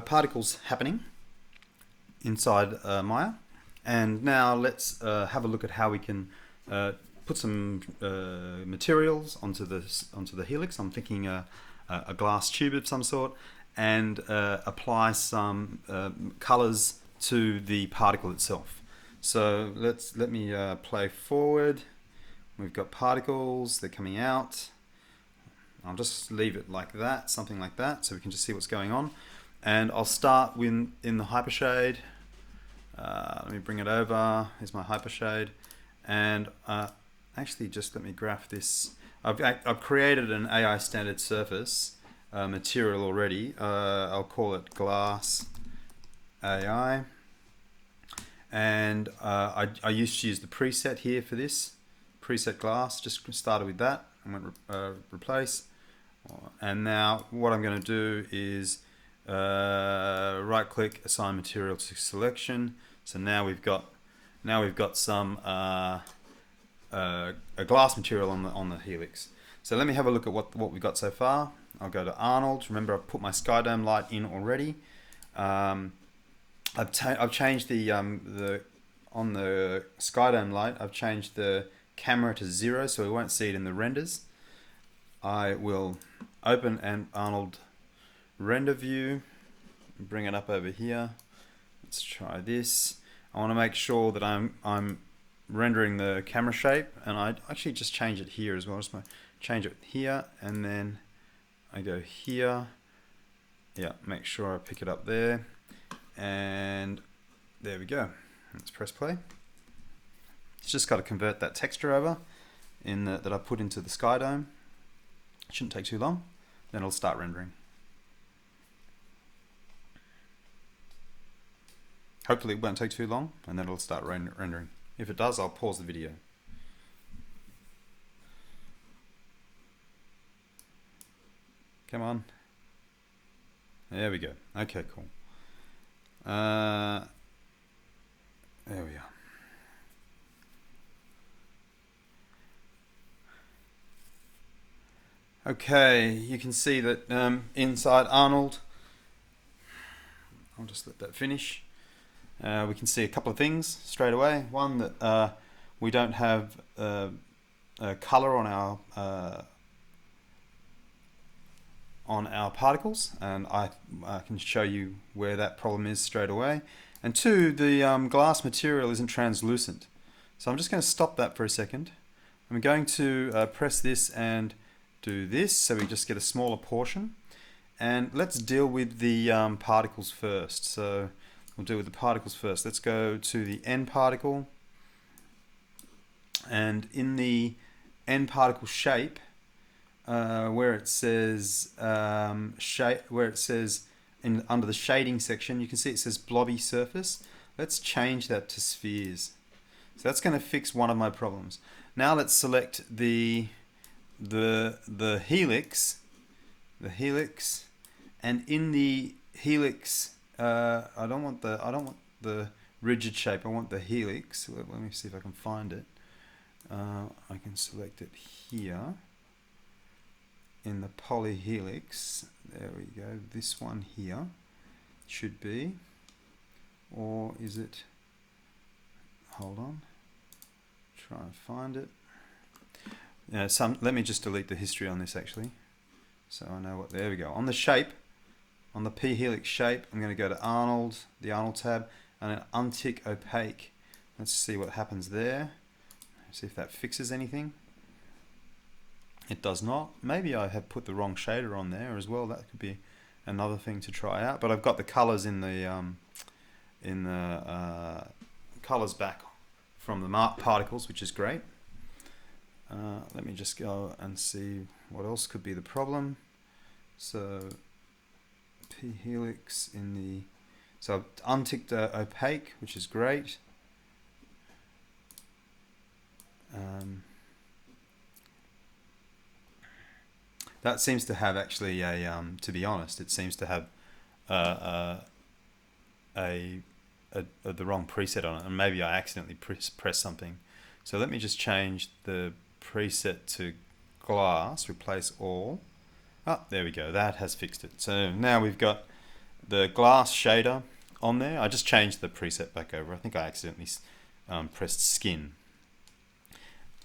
particles happening inside Maya, and now let's have a look at how we can put some materials onto the helix. I'm thinking a glass tube of some sort, and apply some colors to the particle itself. So let me play forward. We've got particles, they're coming out. I'll just leave it like that, something like that, so we can just see what's going on. And I'll start in the hypershade. Let me bring it over. Here's my hypershade. And actually, just let me graph this. I've created an AI standard surface material already. I'll call it glass AI. And I used to use the preset here for this. Preset glass, just started with that and went replace. And now what I'm going to do is right click, assign material to selection. So now we've got some a glass material on the helix. So let me have a look at what we've got so far. I'll go to Arnold. Remember, I've put my sky dome light in already. I've changed the on the sky dome light. I've changed the camera to 0, so we won't see it in the renders. I will open an Arnold render view, bring it up over here. Let's try this. I want to make sure that I'm rendering the camera shape, and I actually just change it here as well. Just change it here, and then I go here. Yeah, make sure I pick it up there, and there we go. Let's press play. It's just got to convert that texture over that I put into the sky dome. It shouldn't take too long. Then it'll start rendering. Hopefully it won't take too long, and then it'll start rendering. If it does, I'll pause the video. Come on. There we go. Okay, cool. There we are. Okay, you can see that inside Arnold, I'll just let that finish. We can see a couple of things straight away. One, that we don't have a color on our particles, and I can show you where that problem is straight away. And two, the glass material isn't translucent. So I'm just going to stop that for a second. I'm going to press this and do this, so we just get a smaller portion. And let's deal with the particles first. So we'll deal with the particles first. Let's go to the Nparticle, and in the Nparticle shape, where it says under the shading section, you can see it says blobby surface. Let's change that to spheres. So that's going to fix one of my problems. Now let's select the helix, and in the helix, I don't want the rigid shape. I want the helix. Let me see if I can find it. I can select it here in the polyhelix. There we go. This one here should be, or is it? Hold on. Try and find it. Let me just delete the history on this actually, so I know what. There we go. On the shape, on the P helix shape, I'm going to go to Arnold, the Arnold tab, and then untick opaque. Let's see what happens there. See if that fixes anything. It does not. Maybe I have put the wrong shader on there as well. That could be another thing to try out. But I've got the colors in the colors back from the particles, which is great. Let me just go and see what else could be the problem. So P helix in the, so I've unticked opaque, which is great. That seems to have actually a, to be honest, it seems to have the wrong preset on it, and maybe I accidentally pressed something. So let me just change the preset to glass, replace all. Oh, there we go, that has fixed it. So now we've got the glass shader on there. I just changed the preset back over. I think I accidentally pressed skin.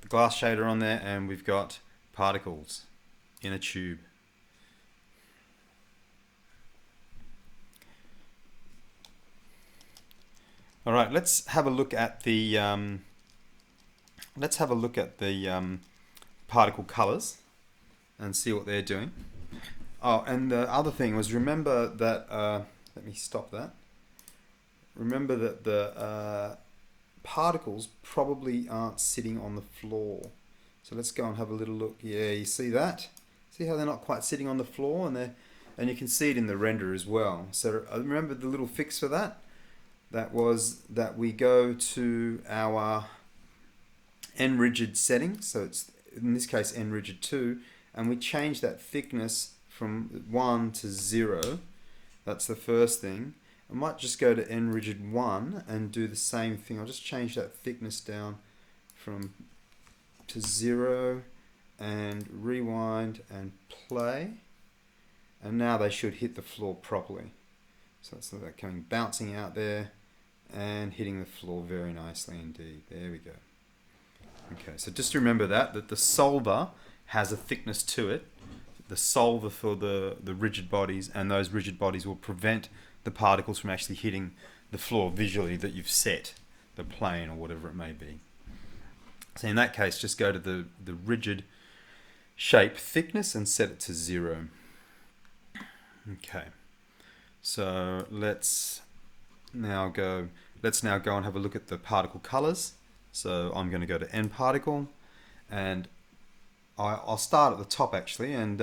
The glass shader on there, and we've got particles in a tube. All right, let's have a look at the particle colors and see what they're doing. Oh, and the other thing was, remember that let me stop that. Remember that the particles probably aren't sitting on the floor. So let's go and have a little look. Yeah, you see that? See how they're not quite sitting on the floor, and you can see it in the render as well. So remember the little fix for that? That was that we go to our Nrigid setting, so it's in this case Nrigid 2, and we change that thickness from 1 to 0. That's the first thing. I might just go to Nrigid 1 and do the same thing. I'll just change that thickness down to 0 and rewind and play. And now they should hit the floor properly. So that's that coming, bouncing out there and hitting the floor very nicely indeed. There we go. Okay, so just remember that the solver has a thickness to it. The solver for the rigid bodies, and those rigid bodies will prevent the particles from actually hitting the floor visually that you've set, the plane or whatever it may be. So in that case, just go to the rigid shape thickness and set it to 0. Okay. So let's now go and have a look at the particle colors. So I'm going to go to Nparticle, and I'll start at the top actually. And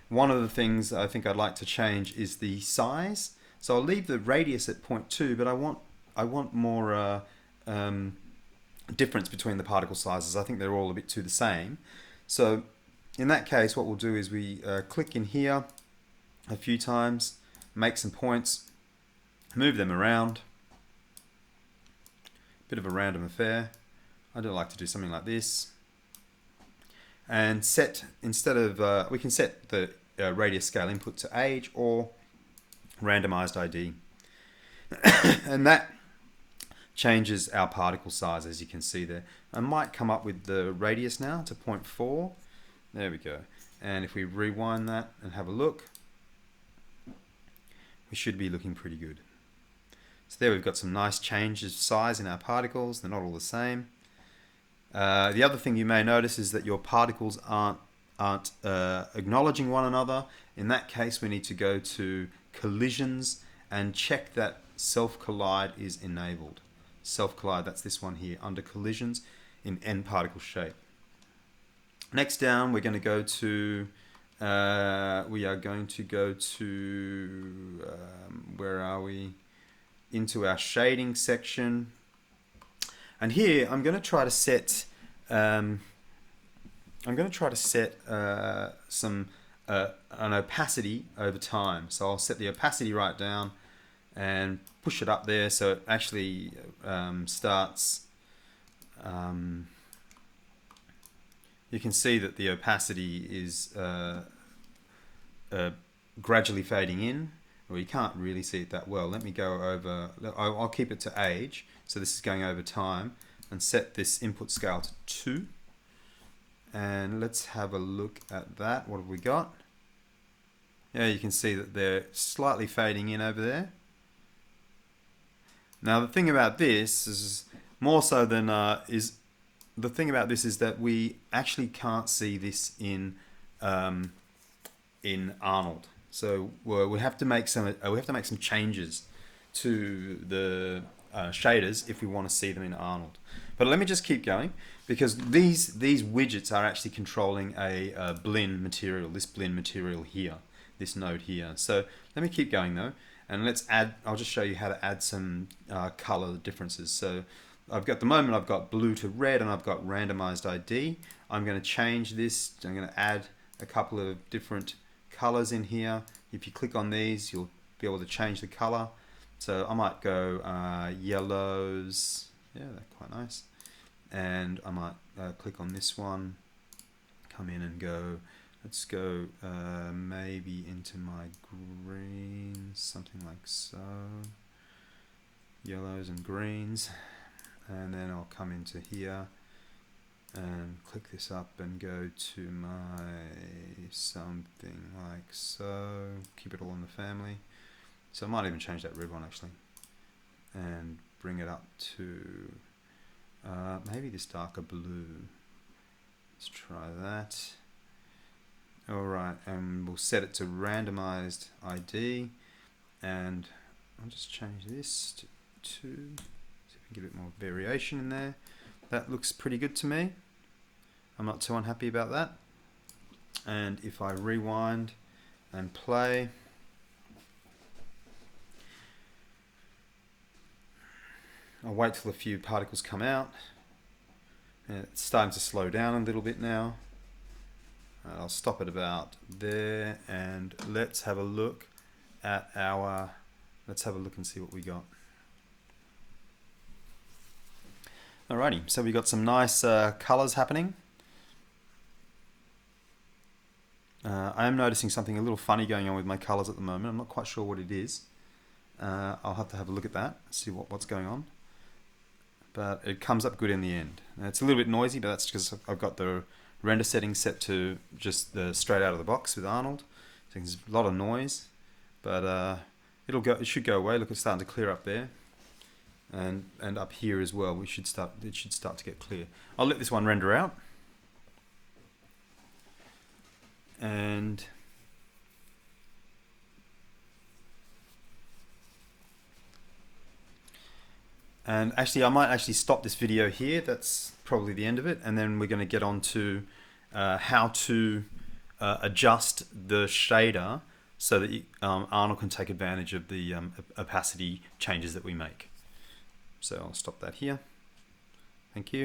one of the things I think I'd like to change is the size. So I'll leave the radius at 0.2, but I want more difference between the particle sizes. I think they're all a bit too the same. So in that case, what we'll do is we click in here a few times, make some points, move them around. Bit of a random affair. I do like to do something like this. And set, instead of, we can set the radius scale input to age or randomized ID. And that changes our particle size, as you can see there. I might come up with the radius now to 0.4. There we go. And if we rewind that and have a look, we should be looking pretty good. So there we've got some nice changes of size in our particles. They're not all the same. The other thing you may notice is that your particles aren't acknowledging one another. In that case, we need to go to collisions and check that self-collide is enabled. Self-collide, that's this one here, under collisions in Nparticle shape. Next down, we're going to go to, where are we? Into our shading section. And here I'm going to try to set an opacity over time. So I'll set the opacity right down and push it up there so it actually starts. You can see that the opacity is gradually fading in. Well, you can't really see it that well. Let me go over, I'll keep it to age. So this is going over time, and set this input scale to 2. And let's have a look at that. What have we got? Yeah, you can see that they're slightly fading in over there. Now the thing about this is, more so than the thing about this is that we actually can't see this in Arnold. So we have to make some changes to the shaders if we want to see them in Arnold. But let me just keep going, because these widgets are actually controlling a blend material. This blend material here, this node here. So let me keep going though, and let's add. I'll just show you how to add some color differences. So I've got, at the moment I've got blue to red, and I've got randomized ID. I'm going to change this. I'm going to add a couple of different colors in here. If you click on these, you'll be able to change the color. So I might go yellows. Yeah, they're quite nice. And I might click on this one, come in and go Let's go maybe into my greens, something like so. Yellows and greens. And then I'll come into here and click this up and go to my something like so. Keep it all in the family. So I might even change that red one actually. And bring it up to maybe this darker blue. Let's try that. Alright, and we'll set it to randomized ID, and I'll just change this to 2, see if we can get a bit more variation in there. That looks pretty good to me. I'm not too unhappy about that. And if I rewind and play, I'll wait till a few particles come out. And it's starting to slow down a little bit now. I'll stop it about there, and let's have a look at our, let's have a look and see what we got. Alrighty, so we got some nice colors happening. I am noticing something a little funny going on with my colors at the moment. I'm not quite sure what it is. I'll have to have a look at that, see what's going on. But it comes up good in the end. And it's a little bit noisy, but that's because I've got the render settings set to just the straight out of the box with Arnold. So there's a lot of noise, but it should go away. Look, it's starting to clear up there, and up here as well. It should start to get clear. I'll let this one render out, and actually I might actually stop this video here. That's probably the end of it, and then we're going to get on to how to adjust the shader so that Arnold can take advantage of the opacity changes that we make. So I'll stop that here. Thank you.